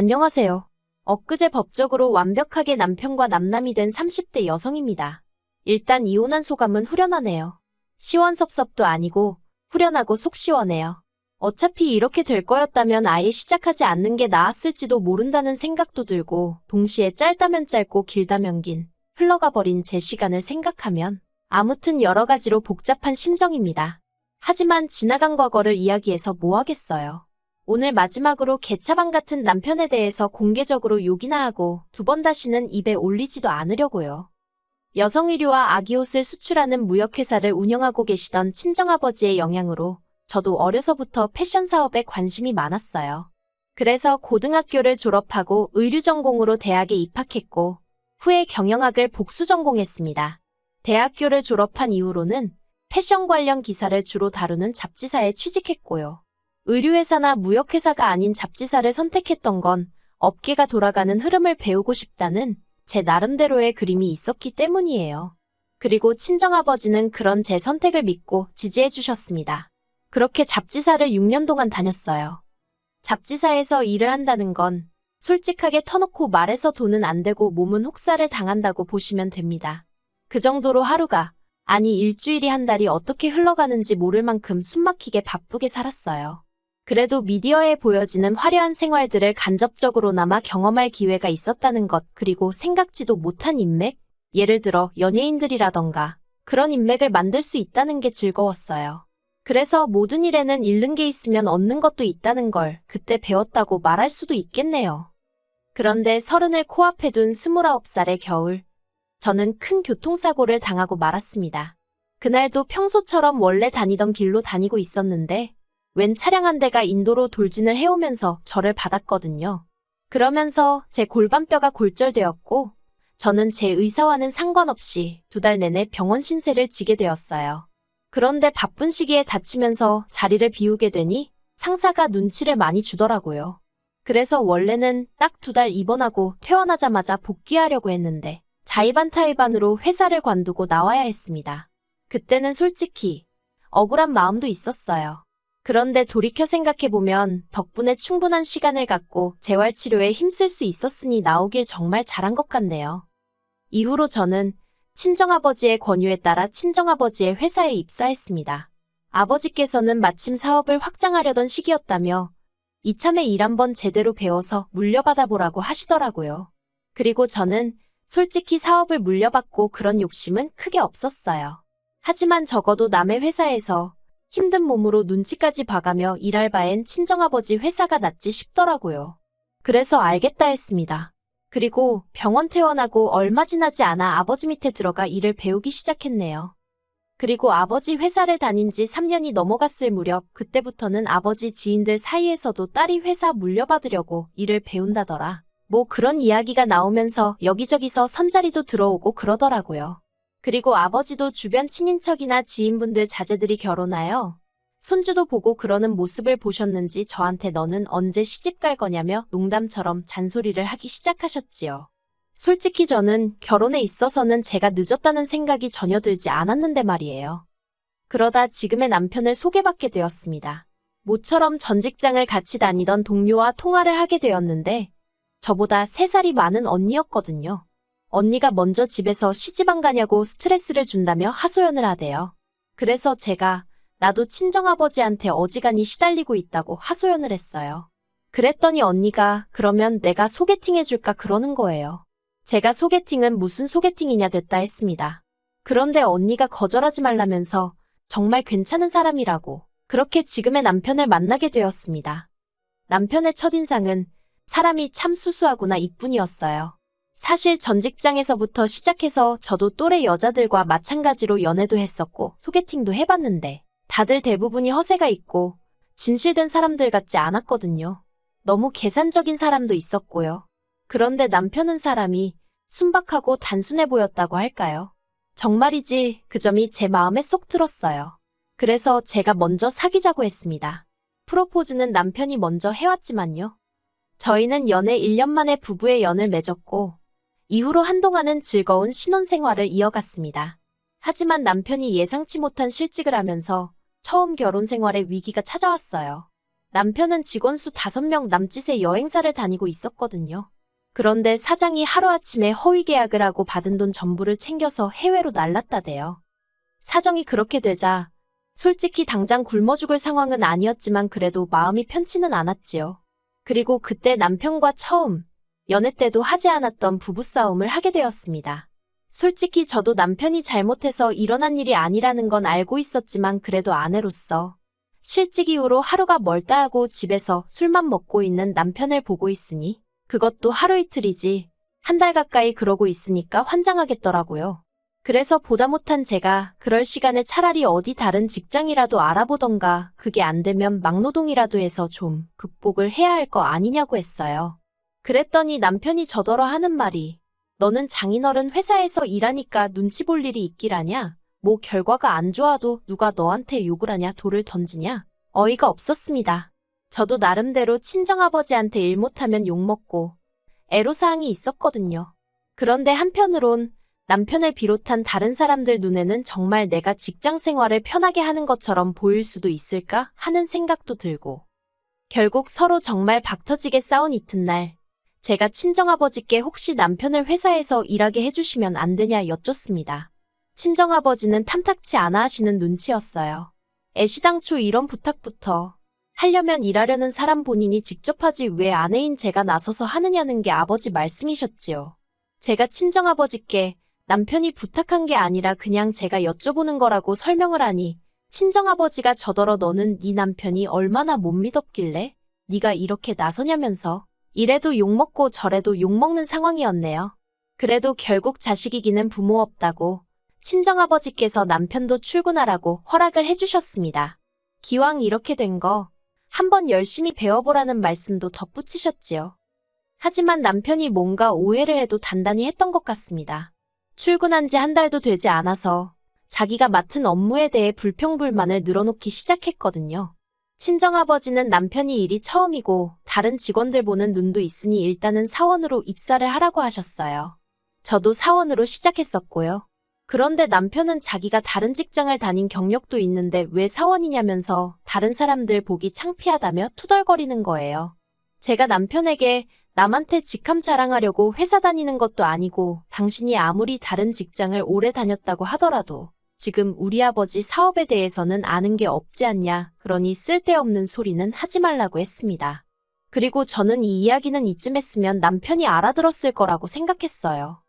안녕하세요. 엊그제 법적으로 완벽하게 남편과 남남이 된 30대 여성입니다. 일단 이혼한 소감은 후련하네요. 시원섭섭도 아니고 후련하고 속 시원해요. 어차피 이렇게 될 거였다면 아예 시작하지 않는 게 나았을지도 모른다는 생각도 들고 동시에 짧다면 짧고 길다면 긴 흘러가 버린 제 시간을 생각하면 아무튼 여러 가지로 복잡한 심정입니다. 하지만 지나간 과거를 이야기해서 뭐 하겠어요. 오늘 마지막으로 개차반 같은 남편에 대해서 공개적으로 욕이나 하고 두 번 다시는 입에 올리지도 않으려고요. 여성 의류와 아기옷을 수출하는 무역회사를 운영하고 계시던 친정아버지의 영향으로 저도 어려서부터 패션 사업에 관심이 많았어요. 그래서 고등학교를 졸업하고 의류 전공으로 대학에 입학했고 후에 경영학을 복수 전공했습니다. 대학교를 졸업한 이후로는 패션 관련 기사를 주로 다루는 잡지사에 취직했고요. 의류회사나 무역회사가 아닌 잡지사를 선택했던 건 업계가 돌아가는 흐름을 배우고 싶다는 제 나름대로의 그림이 있었기 때문이에요. 그리고 친정아버지는 그런 제 선택을 믿고 지지해 주셨습니다. 그렇게 잡지사를 6년 동안 다녔어요. 잡지사에서 일을 한다는 건 솔직하게 터놓고 말해서 돈은 안 되고 몸은 혹사를 당한다고 보시면 됩니다. 그 정도로 하루가, 아니 일주일이 한 달이 어떻게 흘러가는지 모를 만큼 숨막히게 바쁘게 살았어요. 그래도 미디어에 보여지는 화려한 생활들을 간접적으로나마 경험할 기회가 있었다는 것, 그리고 생각지도 못한 인맥? 예를 들어 연예인들이라던가 그런 인맥을 만들 수 있다는 게 즐거웠어요. 그래서 모든 일에는 잃는 게 있으면 얻는 것도 있다는 걸 그때 배웠다고 말할 수도 있겠네요. 그런데 30을 코앞에 둔 29살의 겨울, 저는 큰 교통사고를 당하고 말았습니다. 그날도 평소처럼 원래 다니던 길로 다니고 있었는데 웬 차량 한 대가 인도로 돌진을 해오면서 저를 받았거든요. 그러면서 제 골반뼈가 골절되었고 저는 제 의사와는 상관없이 2달 내내 병원 신세를 지게 되었어요. 그런데 바쁜 시기에 다치면서 자리를 비우게 되니 상사가 눈치를 많이 주더라고요. 그래서 원래는 딱 2달 입원하고 퇴원하자마자 복귀하려고 했는데 자의반타의반으로 회사를 관두고 나와야 했습니다. 그때는 솔직히 억울한 마음도 있었어요. 그런데 돌이켜 생각해보면 덕분에 충분한 시간을 갖고 재활치료에 힘쓸 수 있었으니 나오길 정말 잘한 것 같네요. 이후로 저는 친정아버지의 권유에 따라 친정아버지의 회사에 입사했습니다. 아버지께서는 마침 사업을 확장하려던 시기였다며 이참에 일 한번 제대로 배워서 물려받아 보라고 하시더라고요. 그리고 저는 솔직히 사업을 물려받고 그런 욕심은 크게 없었어요. 하지만 적어도 남의 회사에서 힘든 몸으로 눈치까지 봐가며 일할 바엔 친정아버지 회사가 낫지 싶더라고요. 그래서 알겠다 했습니다. 그리고 병원 퇴원하고 얼마 지나지 않아 아버지 밑에 들어가 일을 배우기 시작했네요. 그리고 아버지 회사를 다닌 지 3년이 넘어갔을 무렵 그때부터는 아버지 지인들 사이에서도 딸이 회사 물려받으려고 일을 배운다더라. 뭐 그런 이야기가 나오면서 여기저기서 선자리도 들어오고 그러더라고요. 그리고 아버지도 주변 친인척이나 지인분들 자제들이 결혼하여 손주도 보고 그러는 모습을 보셨는지 저한테 너는 언제 시집 갈 거냐며 농담처럼 잔소리를 하기 시작하셨지요. 솔직히 저는 결혼에 있어서는 제가 늦었다는 생각이 전혀 들지 않았는데 말이에요. 그러다 지금의 남편을 소개받게 되었습니다. 모처럼 전 직장을 같이 다니던 동료와 통화를 하게 되었는데 저보다 3살이 많은 언니였거든요. 언니가 먼저 집에서 시집 안 가냐고 스트레스를 준다며 하소연을 하대요. 그래서 제가 나도 친정아버지한테 어지간히 시달리고 있다고 하소연을 했어요. 그랬더니 언니가 그러면 내가 소개팅 해줄까 그러는 거예요. 제가 소개팅은 무슨 소개팅이냐 됐다 했습니다. 그런데 언니가 거절하지 말라면서 정말 괜찮은 사람이라고 그렇게 지금의 남편을 만나게 되었습니다. 남편의 첫인상은 사람이 참 수수하구나 이뿐이었어요. 사실 전 직장에서부터 시작해서 저도 또래 여자들과 마찬가지로 연애도 했었고 소개팅도 해봤는데 다들 대부분이 허세가 있고 진실된 사람들 같지 않았거든요. 너무 계산적인 사람도 있었고요. 그런데 남편은 사람이 순박하고 단순해 보였다고 할까요? 정말이지 그 점이 제 마음에 쏙 들었어요. 그래서 제가 먼저 사귀자고 했습니다. 프로포즈는 남편이 먼저 해왔지만요. 저희는 연애 1년 만에 부부의 연을 맺었고 이후로 한동안은 즐거운 신혼생활을 이어갔습니다. 하지만 남편이 예상치 못한 실직을 하면서 처음 결혼 생활에 위기가 찾아왔어요. 남편은 직원 수 5명 남짓의 여행사를 다니고 있었거든요. 그런데 사장이 하루아침에 허위 계약을 하고 받은 돈 전부를 챙겨서 해외로 날랐다대요. 사정이 그렇게 되자 솔직히 당장 굶어 죽을 상황은 아니었지만 그래도 마음이 편치는 않았지요. 그리고 그때 남편과 처음 연애 때도 하지 않았던 부부싸움을 하게 되었습니다. 솔직히 저도 남편이 잘못해서 일어난 일이 아니라는 건 알고 있었지만 그래도 아내로서 실직 이후로 하루가 멀다 하고 집에서 술만 먹고 있는 남편을 보고 있으니 그것도 하루 이틀이지 한 달 가까이 그러고 있으니까 환장하겠더라고요. 그래서 보다 못한 제가 그럴 시간에 차라리 어디 다른 직장이라도 알아보던가 그게 안 되면 막노동이라도 해서 좀 극복을 해야 할 거 아니냐고 했어요. 그랬더니 남편이 저더러 하는 말이 너는 장인어른 회사에서 일하니까 눈치 볼 일이 있기라냐? 뭐 결과가 안 좋아도 누가 너한테 욕을 하냐 돌을 던지냐? 어이가 없었습니다. 저도 나름대로 친정아버지한테 일 못하면 욕먹고 애로사항이 있었거든요. 그런데 한편으론 남편을 비롯한 다른 사람들 눈에는 정말 내가 직장 생활을 편하게 하는 것처럼 보일 수도 있을까 하는 생각도 들고 결국 서로 정말 박터지게 싸운 이튿날 제가 친정아버지께 혹시 남편을 회사에서 일하게 해주시면 안 되냐 여쭙습니다. 친정아버지는 탐탁치 않아 하시는 눈치였어요. 애시당초 이런 부탁부터 하려면 일하려는 사람 본인이 직접 하지 왜 아내인 제가 나서서 하느냐는 게 아버지 말씀이셨지요. 제가 친정아버지께 남편이 부탁한 게 아니라 그냥 제가 여쭤보는 거라고 설명을 하니 친정아버지가 저더러 너는 네 남편이 얼마나 못 믿었길래 네가 이렇게 나서냐면서 이래도 욕먹고 저래도 욕먹는 상황이었네요. 그래도 결국 자식 이기는 부모 없다고 친정아버지께서 남편도 출근하라고 허락을 해주셨습니다. 기왕 이렇게 된 거 한번 열심히 배워보라는 말씀도 덧붙이셨지요. 하지만 남편이 뭔가 오해를 해도 단단히 했던 것 같습니다. 출근한 지 한 달도 되지 않아서 자기가 맡은 업무에 대해 불평불만을 늘어놓기 시작했거든요. 친정아버지는 남편이 일이 처음이고 다른 직원들 보는 눈도 있으니 일단은 사원으로 입사를 하라고 하셨어요. 저도 사원으로 시작했었고요. 그런데 남편은 자기가 다른 직장을 다닌 경력도 있는데 왜 사원이냐면서 다른 사람들 보기 창피하다며 투덜거리는 거예요. 제가 남편에게 남한테 직함 자랑하려고 회사 다니는 것도 아니고 당신이 아무리 다른 직장을 오래 다녔다고 하더라도 지금 우리 아버지 사업에 대해서는 아는 게 없지 않냐. 그러니 쓸데없는 소리는 하지 말라고 했습니다. 그리고 저는 이 이야기는 이쯤 했으면 남편이 알아들었을 거라고 생각했어요.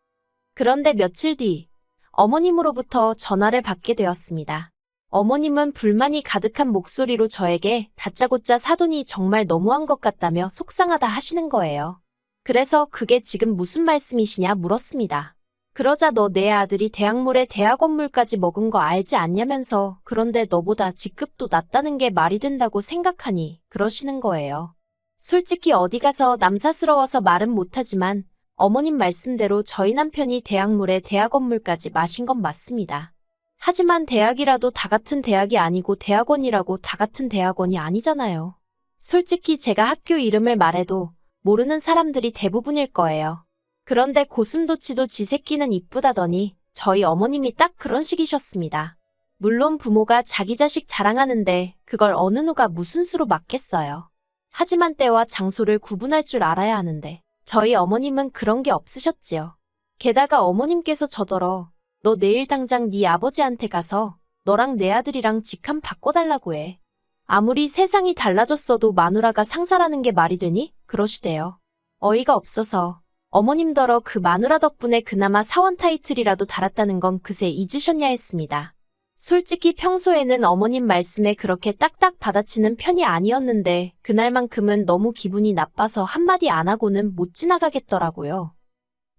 그런데 며칠 뒤 어머님으로부터 전화를 받게 되었습니다. 어머님은 불만이 가득한 목소리로 저에게 다짜고짜 사돈이 정말 너무한 것 같다며 속상하다 하시는 거예요. 그래서 그게 지금 무슨 말씀이시냐 물었습니다. 그러자 너 내 아들이 대학물에 대학원물까지 먹은 거 알지 않냐면서 그런데 너보다 직급도 낮다는 게 말이 된다고 생각하니 그러시는 거예요. 솔직히 어디 가서 남사스러워서 말은 못하지만 어머님 말씀대로 저희 남편이 대학물에 대학원물까지 마신 건 맞습니다. 하지만 대학이라도 다 같은 대학이 아니고 대학원이라고 다 같은 대학원이 아니잖아요. 솔직히 제가 학교 이름을 말해도 모르는 사람들이 대부분일 거예요. 그런데 고슴도치도 지 새끼는 이쁘다더니 저희 어머님이 딱 그런 식이셨습니다. 물론 부모가 자기 자식 자랑하는데 그걸 어느 누가 무슨 수로 막겠어요. 하지만 때와 장소를 구분할 줄 알아야 하는데 저희 어머님은 그런 게 없으셨지요. 게다가 어머님께서 저더러 너 내일 당장 네 아버지한테 가서 너랑 내 아들이랑 직함 바꿔달라고 해. 아무리 세상이 달라졌어도 마누라가 상사라는 게 말이 되니? 그러시대요. 어이가 없어서 어머님더러 그 마누라 덕분에 그나마 사원 타이틀이라도 달았다는 건 그새 잊으셨냐 했습니다. 솔직히 평소에는 어머님 말씀에 그렇게 딱딱 받아치는 편이 아니었는데 그날만큼은 너무 기분이 나빠서 한마디 안 하고는 못 지나가겠더라고요.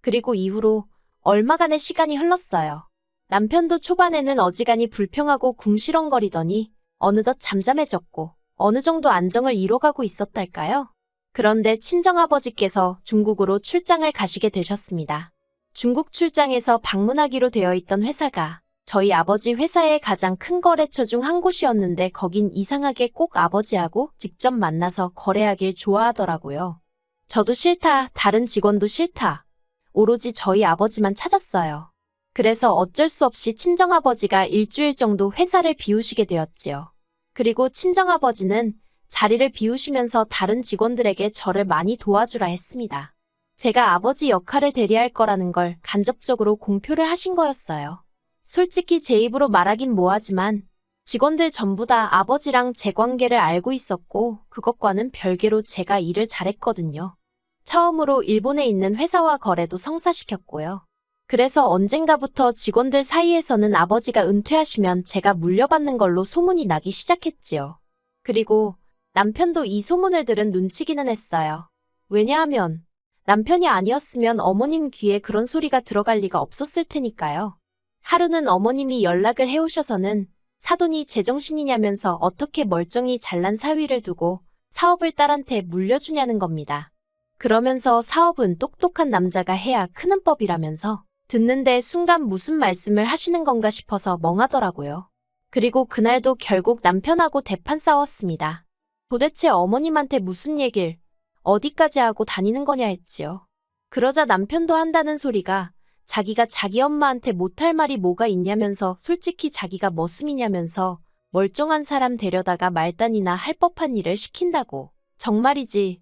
그리고 이후로 얼마간의 시간이 흘렀어요. 남편도 초반에는 어지간히 불평하고 궁시렁거리더니 어느덧 잠잠해졌고 어느 정도 안정을 이뤄가고 있었달까요? 그런데 친정아버지께서 중국으로 출장을 가시게 되셨습니다. 중국 출장에서 방문하기로 되어 있던 회사가 저희 아버지 회사의 가장 큰 거래처 중 한 곳이었는데 거긴 이상하게 꼭 아버지하고 직접 만나서 거래하길 좋아하더라고요. 저도 싫다, 다른 직원도 싫다. 오로지 저희 아버지만 찾았어요. 그래서 어쩔 수 없이 친정아버지가 일주일 정도 회사를 비우시게 되었지요. 그리고 친정아버지는 자리를 비우시면서 다른 직원들에게 저를 많이 도와주라 했습니다. 제가 아버지 역할을 대리할 거라는 걸 간접적으로 공표를 하신 거였어요. 솔직히 제 입으로 말하긴 뭐하지만 직원들 전부 다 아버지랑 제 관계를 알고 있었고 그것과는 별개로 제가 일을 잘했거든요. 처음으로 일본에 있는 회사와 거래도 성사시켰고요. 그래서 언젠가부터 직원들 사이에서는 아버지가 은퇴하시면 제가 물려받는 걸로 소문이 나기 시작했지요. 그리고 남편도 이 소문을 들은 눈치기는 했어요. 왜냐하면 남편이 아니었으면 어머님 귀에 그런 소리가 들어갈 리가 없었을 테니까요. 하루는 어머님이 연락을 해오셔서는 사돈이 제정신이냐면서 어떻게 멀쩡히 잘난 사위를 두고 사업을 딸한테 물려주냐는 겁니다. 그러면서 사업은 똑똑한 남자가 해야 크는 법이라면서 듣는데 순간 무슨 말씀을 하시는 건가 싶어서 멍하더라고요. 그리고 그날도 결국 남편하고 대판 싸웠습니다. 도대체 어머님한테 무슨 얘길 어디까지 하고 다니는 거냐 했지요. 그러자 남편도 한다는 소리가 자기가 자기 엄마한테 못할 말이 뭐가 있냐면서 솔직히 자기가 머슴이냐면서 멀쩡한 사람 데려다가 말단이나 할 법한 일을 시킨다고. 정말이지.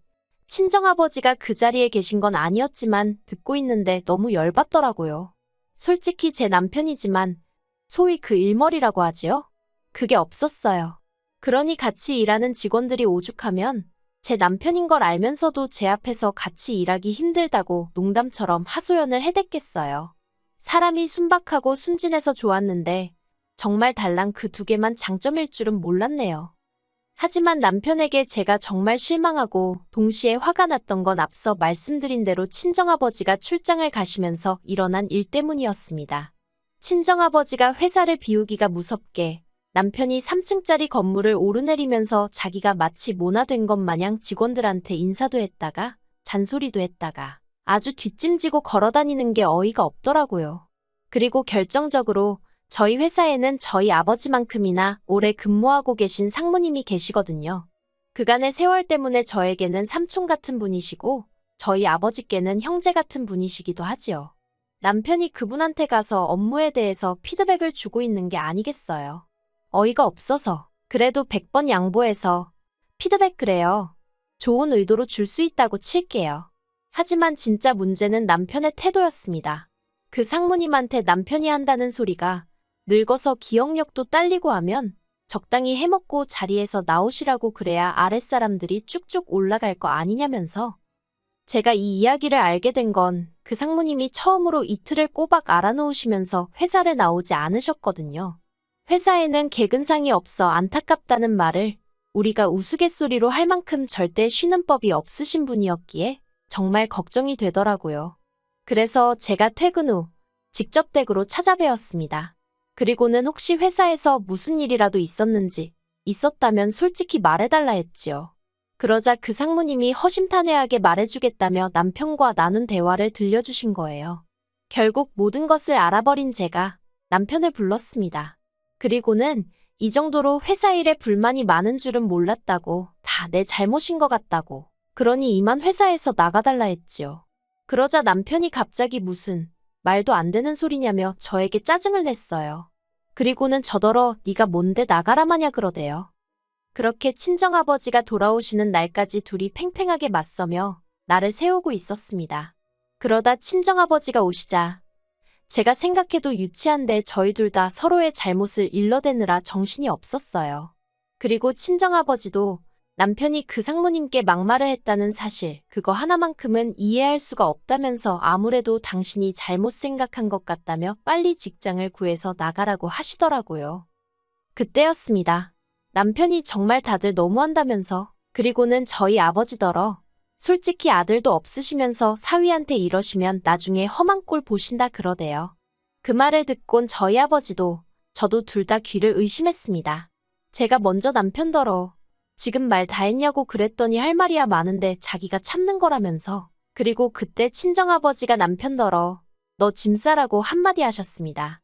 친정아버지가 그 자리에 계신 건 아니었지만 듣고 있는데 너무 열받더라고요. 솔직히 제 남편이지만 소위 그 일머리라고 하지요? 그게 없었어요. 그러니 같이 일하는 직원들이 오죽하면 제 남편인 걸 알면서도 제 앞에서 같이 일하기 힘들다고 농담처럼 하소연을 해댔겠어요. 사람이 순박하고 순진해서 좋았는데 정말 달랑 그 두 개만 장점일 줄은 몰랐네요. 하지만 남편에게 제가 정말 실망하고 동시에 화가 났던 건 앞서 말씀드린 대로 친정아버지가 출장을 가시면서 일어난 일 때문이었습니다. 친정아버지가 회사를 비우기가 무섭게 남편이 3층짜리 건물을 오르내리면서 자기가 마치 모나된 것 마냥 직원들한테 인사도 했다가 잔소리도 했다가 아주 뒷짐지고 걸어다니는 게 어이가 없더라고요. 그리고 결정적으로 저희 회사에는 저희 아버지만큼이나 오래 근무하고 계신 상무님이 계시거든요. 그간의 세월 때문에 저에게는 삼촌 같은 분이시고 저희 아버지께는 형제 같은 분이시기도 하지요. 남편이 그분한테 가서 업무에 대해서 피드백을 주고 있는 게 아니겠어요. 어이가 없어서 그래도 100번 양보해서 피드백 그래요. 좋은 의도로 줄 수 있다고 칠게요. 하지만 진짜 문제는 남편의 태도였습니다. 그 상무님한테 남편이 한다는 소리가 늙어서 기억력도 딸리고 하면 적당히 해먹고 자리에서 나오시라고 그래야 아랫사람들이 쭉쭉 올라갈 거 아니냐면서. 제가 이 이야기를 알게 된 건 그 상무님이 처음으로 이틀을 꼬박 알아놓으시면서 회사를 나오지 않으셨거든요. 회사에는 개근상이 없어 안타깝다는 말을 우리가 우스갯소리로 할 만큼 절대 쉬는 법이 없으신 분이었기에 정말 걱정이 되더라고요. 그래서 제가 퇴근 후 직접 댁으로 찾아뵈었습니다. 그리고는 혹시 회사에서 무슨 일이라도 있었는지 있었다면 솔직히 말해달라 했지요. 그러자 그 상무님이 허심탄회하게 말해주겠다며 남편과 나눈 대화를 들려주신 거예요. 결국 모든 것을 알아버린 제가 남편을 불렀습니다. 그리고는 이 정도로 회사 일에 불만이 많은 줄은 몰랐다고, 다 내 잘못인 것 같다고, 그러니 이만 회사에서 나가달라 했지요. 그러자 남편이 갑자기 무슨 말도 안 되는 소리냐며 저에게 짜증을 냈어요. 그리고는 저더러 네가 뭔데 나가라 마냐 그러대요. 그렇게 친정아버지가 돌아오시는 날까지 둘이 팽팽하게 맞서며 나를 세우고 있었습니다. 그러다 친정아버지가 오시자 제가 생각해도 유치한데 저희 둘 다 서로의 잘못을 일러대느라 정신이 없었어요. 그리고 친정아버지도 남편이 그 상무님께 막말을 했다는 사실, 그거 하나만큼은 이해할 수가 없다면서 아무래도 당신이 잘못 생각한 것 같다며 빨리 직장을 구해서 나가라고 하시더라고요. 그때였습니다. 남편이 정말 다들 너무한다면서. 그리고는 저희 아버지더러 솔직히 아들도 없으시면서 사위한테 이러시면 나중에 험한 꼴 보신다 그러대요. 그 말을 듣곤 저희 아버지도 저도 둘 다 귀를 의심했습니다. 제가 먼저 남편더러 지금 말 다 했냐고 그랬더니 할 말이야 많은데 자기가 참는 거라면서. 그리고 그때 친정아버지가 남편더러 너 짐 싸라고 한마디 하셨습니다.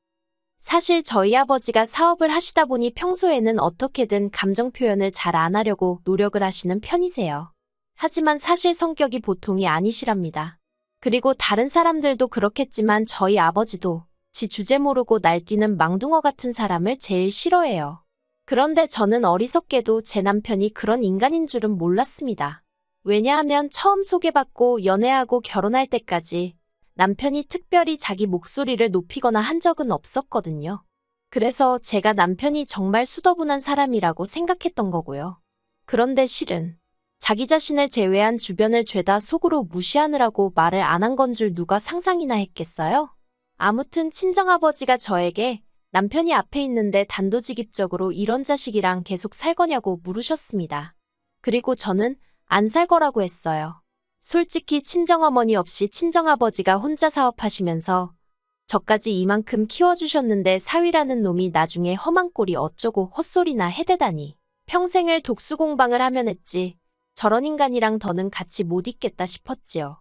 사실 저희 아버지가 사업을 하시다 보니 평소에는 어떻게든 감정 표현을 잘 안 하려고 노력을 하시는 편이세요. 하지만 사실 성격이 보통이 아니시랍니다. 그리고 다른 사람들도 그렇겠지만 저희 아버지도 지 주제 모르고 날뛰는 망둥어 같은 사람을 제일 싫어해요. 그런데 저는 어리석게도 제 남편이 그런 인간인 줄은 몰랐습니다. 왜냐하면 처음 소개받고 연애하고 결혼할 때까지 남편이 특별히 자기 목소리를 높이거나 한 적은 없었거든요. 그래서 제가 남편이 정말 수더분한 사람이라고 생각했던 거고요. 그런데 실은 자기 자신을 제외한 주변을 죄다 속으로 무시하느라고 말을 안 한 건 줄 누가 상상이나 했겠어요? 아무튼 친정아버지가 저에게 남편이 앞에 있는데 단도직입적으로 이런 자식이랑 계속 살 거냐고 물으셨습니다. 그리고 저는 안 살 거라고 했어요. 솔직히 친정어머니 없이 친정아버지가 혼자 사업하시면서 저까지 이만큼 키워주셨는데 사위라는 놈이 나중에 험한 꼴이 어쩌고 헛소리나 해대다니. 평생을 독수공방을 하면 했지. 저런 인간이랑 더는 같이 못 있겠다 싶었지요.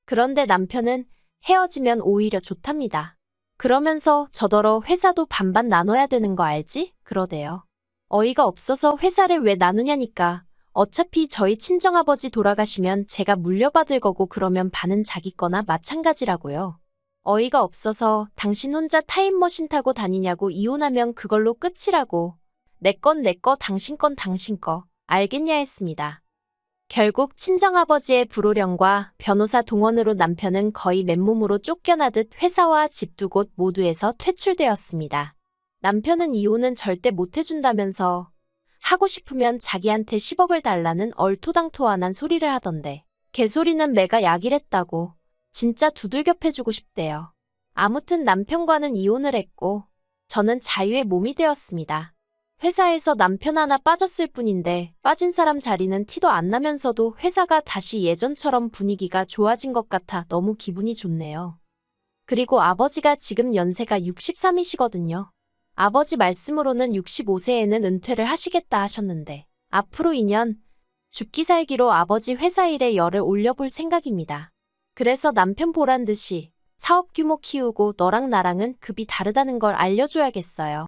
그런데 남편은 헤어지면 오히려 좋답니다. 그러면서 저더러 회사도 반반 나눠야 되는 거 알지? 그러대요. 어이가 없어서 회사를 왜 나누냐니까. 어차피 저희 친정아버지 돌아가시면 제가 물려받을 거고 그러면 반은 자기 거나 마찬가지라고요. 어이가 없어서 당신 혼자 타임머신 타고 다니냐고 이혼하면 그걸로 끝이라고. 내 건 내 거, 당신 건 당신 거. 알겠냐 했습니다. 결국 친정아버지의 불호령과 변호사 동원으로 남편은 거의 맨몸으로 쫓겨나듯 회사와 집 두 곳 모두에서 퇴출되었습니다. 남편은 이혼은 절대 못 해준다면서 하고 싶으면 자기한테 10억을 달라는 얼토당토안한 소리를 하던데 개소리는 매가 약이랬다고 진짜 두들겨 패주고 싶대요. 아무튼 남편과는 이혼을 했고 저는 자유의 몸이 되었습니다. 회사에서 남편 하나 빠졌을 뿐인데 빠진 사람 자리는 티도 안 나면서도 회사가 다시 예전처럼 분위기가 좋아진 것 같아 너무 기분이 좋네요. 그리고 아버지가 지금 연세가 63이시거든요. 아버지 말씀으로는 65세에는 은퇴를 하시겠다 하셨는데 앞으로 2년 죽기 살기로 아버지 회사 일에 열을 올려볼 생각입니다. 그래서 남편 보란 듯이 사업 규모 키우고 너랑 나랑은 급이 다르다는 걸 알려줘야겠어요.